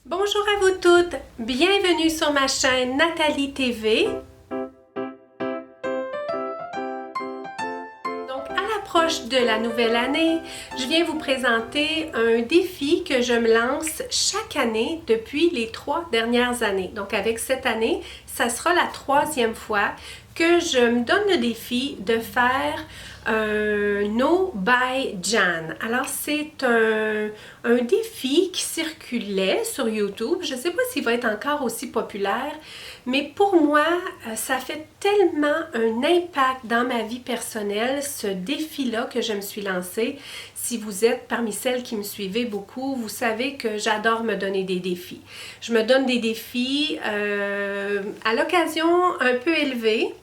Bonjour à vous toutes, bienvenue sur ma chaîne Nathalie TV. Donc à l'approche de la nouvelle année, je viens vous présenter un défi que je me lance chaque année depuis les 3 dernières années. Donc avec cette année, ça sera la 3e fois que je me donne le défi de faire un No by Jan. Alors c'est un défi qui circulait sur YouTube. Je ne sais pas s'il va être encore aussi populaire, mais pour moi, ça fait tellement un impact dans ma vie personnelle, ce défi-là que je me suis lancée. Si vous êtes parmi celles qui me suivez beaucoup, vous savez que j'adore me donner des défis. Je me donne des défis à l'occasion un peu élevée.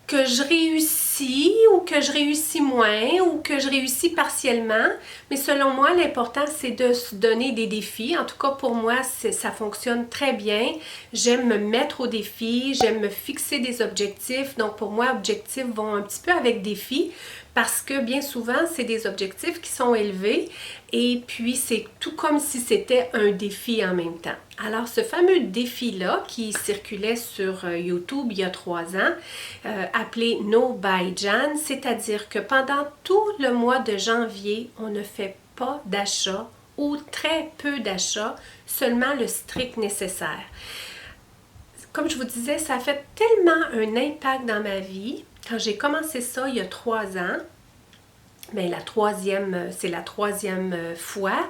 Que je réussis ou que je réussis moins ou que je réussis partiellement. Mais selon moi, l'important, c'est de se donner des défis. En tout cas, pour moi, ça fonctionne très bien. J'aime me mettre au défi, j'aime me fixer des objectifs. Donc, pour moi, objectifs vont un petit peu avec défis parce que bien souvent, c'est des objectifs qui sont élevés et puis c'est tout comme si c'était un défi en même temps. Alors, ce fameux défi-là qui circulait sur YouTube il y a 3 ans, appelé No by Jan, c'est-à-dire que pendant tout le mois de janvier, on ne fait pas d'achat ou très peu d'achats, seulement le strict nécessaire. Comme je vous disais, ça a fait tellement un impact dans ma vie. Quand j'ai commencé ça il y a 3 ans, bien, c'est la 3e fois,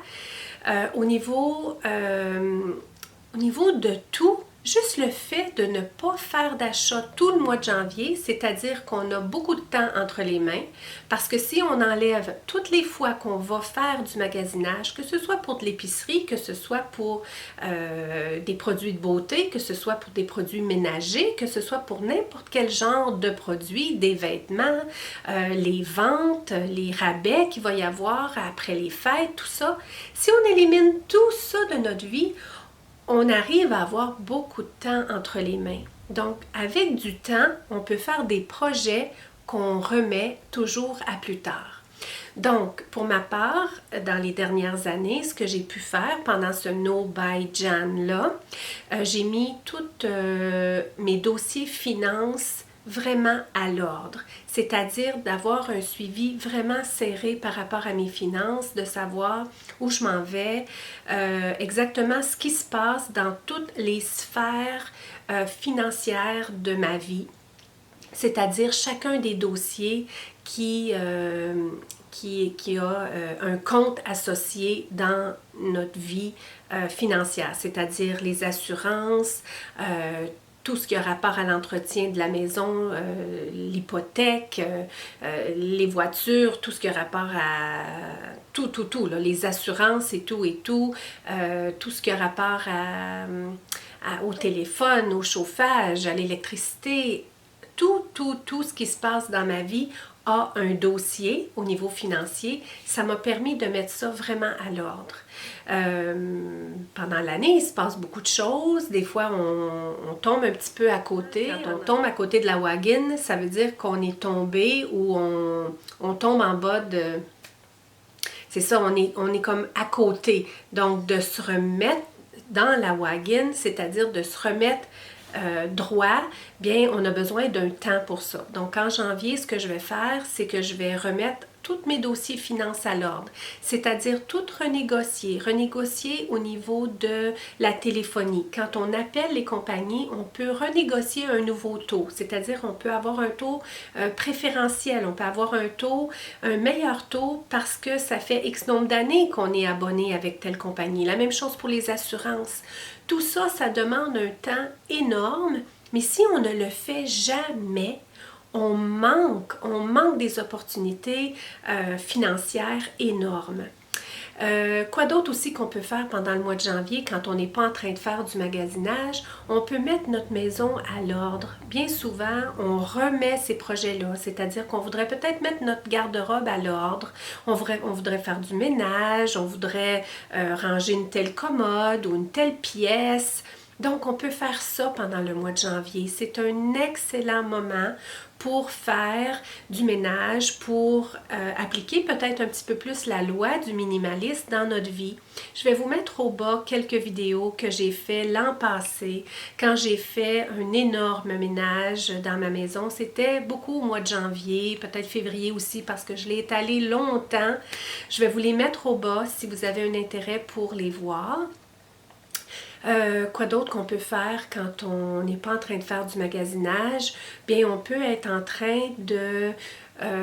au niveau de tout, juste le fait de ne pas faire d'achat tout le mois de janvier, c'est-à-dire qu'on a beaucoup de temps entre les mains, parce que si on enlève toutes les fois qu'on va faire du magasinage, que ce soit pour de l'épicerie, que ce soit pour des produits de beauté, que ce soit pour des produits ménagers, que ce soit pour n'importe quel genre de produits, des vêtements, les ventes, les rabais qu'il va y avoir après les fêtes, tout ça, si on élimine tout ça de notre vie, on arrive à avoir beaucoup de temps entre les mains. Donc, avec du temps, on peut faire des projets qu'on remet toujours à plus tard. Donc, pour ma part, dans les dernières années, ce que j'ai pu faire pendant ce No by Jan-là, j'ai mis tous mes dossiers finances vraiment à l'ordre, c'est-à-dire d'avoir un suivi vraiment serré par rapport à mes finances, de savoir où je m'en vais, exactement ce qui se passe dans toutes les sphères financières de ma vie, c'est-à-dire chacun des dossiers qui a un compte associé dans notre vie financière, c'est-à-dire les assurances, tout ce qui a rapport à l'entretien de la maison, l'hypothèque, les voitures, tout ce qui a rapport à tout, là, les assurances et tout, tout ce qui a rapport au téléphone, au chauffage, à l'électricité, tout ce qui se passe dans ma vie a un dossier au niveau financier. Ça m'a permis de mettre ça vraiment à l'ordre. Pendant l'année, il se passe beaucoup de choses. Des fois, on tombe un petit peu à côté. Quand on tombe à côté de la wagon, ça veut dire qu'on est tombé ou on tombe en bas de... C'est ça, on est comme à côté. Donc, de se remettre dans la wagon, c'est-à-dire de se remettre droit, bien, on a besoin d'un temps pour ça. Donc, en janvier, ce que je vais faire, c'est que je vais remettre tous mes dossiers finances à l'ordre, c'est-à-dire tout renégocier au niveau de la téléphonie. Quand on appelle les compagnies, on peut renégocier un nouveau taux, c'est-à-dire on peut avoir un taux préférentiel, on peut avoir un meilleur taux parce que ça fait X nombre d'années qu'on est abonné avec telle compagnie. La même chose pour les assurances. Tout ça, ça demande un temps énorme, mais si on ne le fait jamais, on manque des opportunités financières énormes. Quoi d'autre aussi qu'on peut faire pendant le mois de janvier quand on n'est pas en train de faire du magasinage? On peut mettre notre maison à l'ordre. Bien souvent, on remet ces projets-là, c'est-à-dire qu'on voudrait peut-être mettre notre garde-robe à l'ordre, on voudrait faire du ménage, on voudrait ranger une telle commode ou une telle pièce. Donc, on peut faire ça pendant le mois de janvier. C'est un excellent moment pour faire du ménage, pour appliquer peut-être un petit peu plus la loi du minimaliste dans notre vie. Je vais vous mettre au bas quelques vidéos que j'ai fait l'an passé quand j'ai fait un énorme ménage dans ma maison. C'était beaucoup au mois de janvier, peut-être février aussi parce que je l'ai étalé longtemps. Je vais vous les mettre au bas si vous avez un intérêt pour les voir. Quoi d'autre qu'on peut faire quand on n'est pas en train de faire du magasinage? Bien, on peut être en train de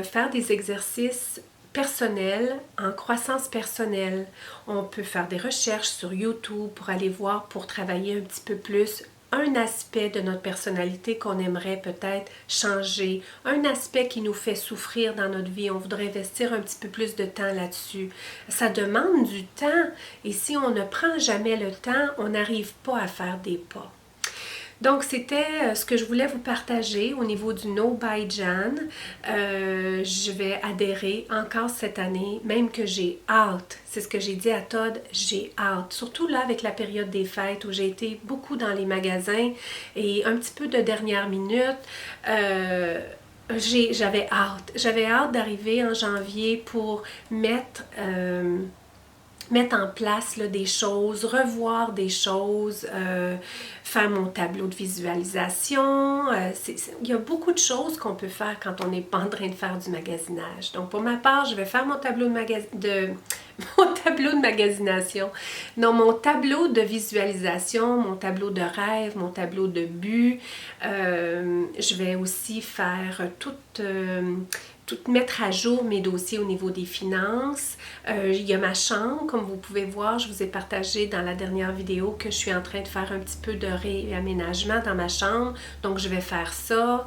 faire des exercices personnels en croissance personnelle. On peut faire des recherches sur YouTube pour aller voir, pour travailler un petit peu plus un aspect de notre personnalité qu'on aimerait peut-être changer, un aspect qui nous fait souffrir dans notre vie. On voudrait investir un petit peu plus de temps là-dessus. Ça demande du temps et si on ne prend jamais le temps, on n'arrive pas à faire des pas. Donc, c'était ce que je voulais vous partager au niveau du No by Jan. Je vais adhérer encore cette année, même que j'ai hâte. C'est ce que j'ai dit à Todd, j'ai hâte. Surtout là, avec la période des fêtes où j'ai été beaucoup dans les magasins et un petit peu de dernière minute. J'avais hâte. J'avais hâte d'arriver en janvier pour mettre en place là, des choses, revoir des choses, faire mon tableau de visualisation. Il y a beaucoup de choses qu'on peut faire quand on n'est pas en train de faire du magasinage. Donc, pour ma part, je vais faire mon tableau mon tableau de magasination. Non, mon tableau de visualisation, mon tableau de rêve, mon tableau de but. Je vais aussi faire tout mettre à jour mes dossiers au niveau des finances. Il y a ma chambre, comme vous pouvez voir, je vous ai partagé dans la dernière vidéo que je suis en train de faire un petit peu de réaménagement dans ma chambre. Donc, je vais faire ça.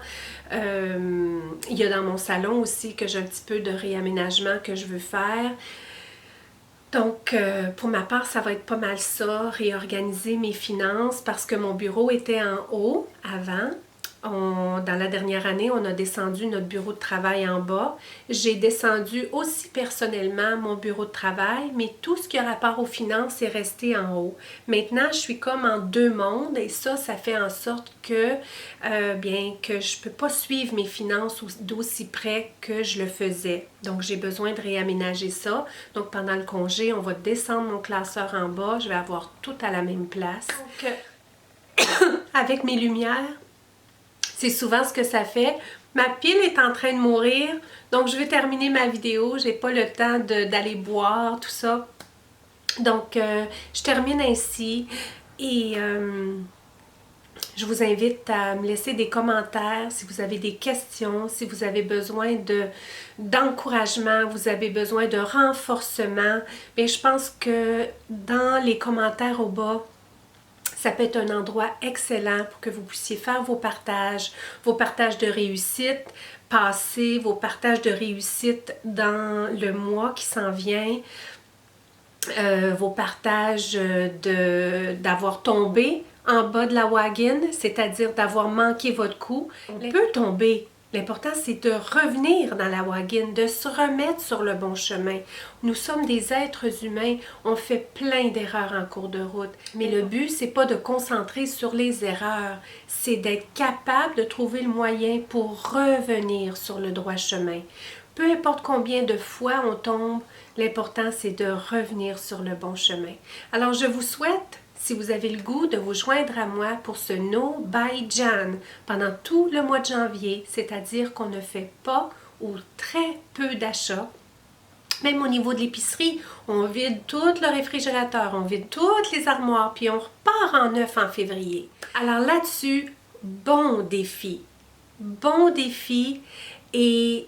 Il y a dans mon salon aussi que j'ai un petit peu de réaménagement que je veux faire. Donc, pour ma part, ça va être pas mal ça, réorganiser mes finances parce que mon bureau était en haut avant. Dans la dernière année, on a descendu notre bureau de travail en bas. J'ai descendu aussi personnellement mon bureau de travail, mais tout ce qui a rapport aux finances est resté en haut. Maintenant, je suis comme en deux mondes et ça fait en sorte que, que je ne peux pas suivre mes finances d'aussi près que je le faisais. Donc, j'ai besoin de réaménager ça. Donc, pendant le congé, on va descendre mon classeur en bas. Je vais avoir tout à la même place. Donc, avec mes lumières, c'est souvent ce que ça fait. Ma pile est en train de mourir, donc je vais terminer ma vidéo. J'ai pas le temps d'aller boire, tout ça. Donc, je termine ainsi et je vous invite à me laisser des commentaires si vous avez des questions, si vous avez besoin d'encouragement, vous avez besoin de renforcement. Mais je pense que dans les commentaires au bas, ça peut être un endroit excellent pour que vous puissiez faire vos partages de réussite passés, vos partages de réussite dans le mois qui s'en vient, vos partages d'avoir tombé en bas de la wagon, c'est-à-dire d'avoir manqué votre coup. On peut tomber. L'important, c'est de revenir dans la wagon, de se remettre sur le bon chemin. Nous sommes des êtres humains, on fait plein d'erreurs en cours de route. Mais le but, c'est pas de concentrer sur les erreurs, c'est d'être capable de trouver le moyen pour revenir sur le droit chemin. Peu importe combien de fois on tombe, l'important, c'est de revenir sur le bon chemin. Alors, je vous souhaite, si vous avez le goût de vous joindre à moi pour ce No by Jan pendant tout le mois de janvier, c'est-à-dire qu'on ne fait pas ou très peu d'achats. Même au niveau de l'épicerie, on vide tout le réfrigérateur, on vide toutes les armoires, puis on repart en neuf en février. Alors là-dessus, bon défi et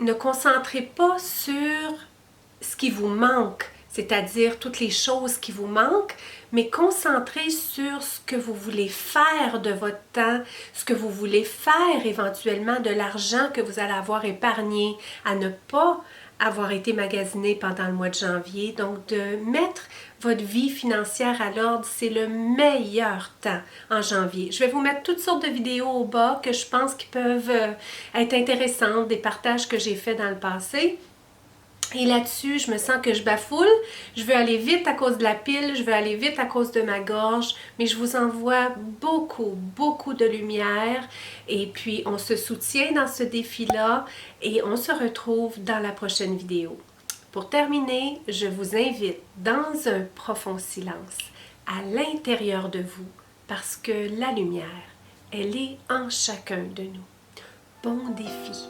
ne concentrez pas sur ce qui vous manque, c'est-à-dire toutes les choses qui vous manquent, mais concentrez sur ce que vous voulez faire de votre temps, ce que vous voulez faire éventuellement de l'argent que vous allez avoir épargné, à ne pas avoir été magasiné pendant le mois de janvier. Donc, de mettre votre vie financière à l'ordre, c'est le meilleur temps en janvier. Je vais vous mettre toutes sortes de vidéos au bas que je pense qui peuvent être intéressantes, des partages que j'ai faits dans le passé. Et là-dessus, je me sens que je bafoule. Je veux aller vite à cause de la pile, je veux aller vite à cause de ma gorge, mais je vous envoie beaucoup de lumière. Et puis, on se soutient dans ce défi-là et on se retrouve dans la prochaine vidéo. Pour terminer, je vous invite dans un profond silence à l'intérieur de vous parce que la lumière, elle est en chacun de nous. Bon défi!